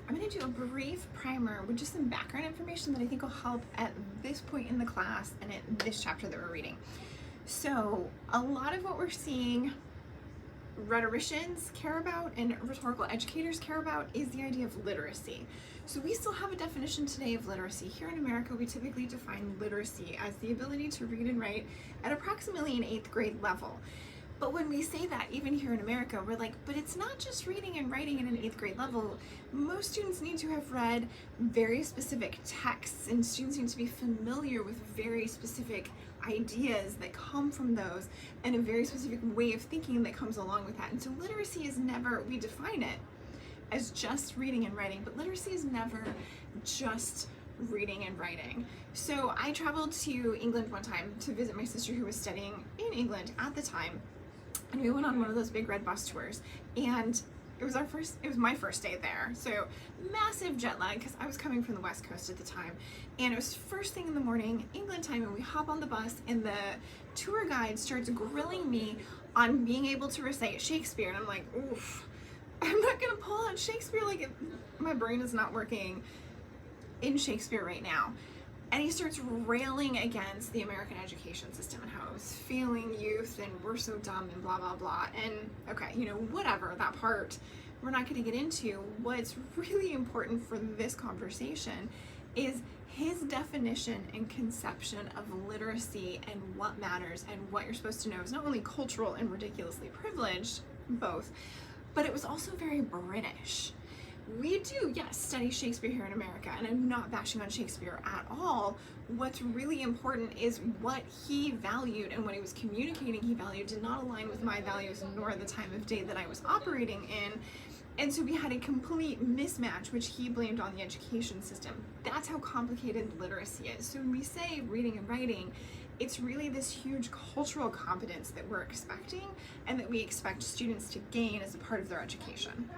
I'm going to do a brief primer with just some background information that I think will help at this point in the class and at this chapter that we're reading. So a lot of what we're seeing rhetoricians care about and rhetorical educators care about is the idea of literacy. So we still have a definition today of literacy. Here in America, we typically define literacy as the ability to read and write at approximately an 8th grade level. But when we say that, even here in America, we're like, but it's not just reading and writing at an 8th grade level. Most students need to have read very specific texts, and students need to be familiar with very specific ideas that come from those, and a very specific way of thinking that comes along with that. And so literacy is never, we define it as just reading and writing, but literacy is never just reading and writing. So I traveled to England one time to visit my sister who was studying in England at the time. And we went on one of those big red bus tours, and it was my first day there. So massive jet lag because I was coming from the West Coast at the time. And it was first thing in the morning, England time, and we hop on the bus and the tour guide starts grilling me on being able to recite Shakespeare. And I'm like, oof, I'm not gonna pull out Shakespeare, like my brain is not working in Shakespeare right now. And he starts railing against the American education system and how it was failing youth and we're so dumb and blah, blah, blah. And okay, whatever, that part we're not going to get into. What's really important for this conversation is his definition and conception of literacy and what matters and what you're supposed to know is not only cultural and ridiculously privileged, both, but it was also very British. We do, yes, study Shakespeare here in America, and I'm not bashing on Shakespeare at all. What's really important is what he valued, and what he was communicating he valued did not align with my values nor the time of day that I was operating in. And so we had a complete mismatch, which he blamed on the education system. That's how complicated literacy is. So when we say reading and writing, it's really this huge cultural competence that we're expecting and that we expect students to gain as a part of their education.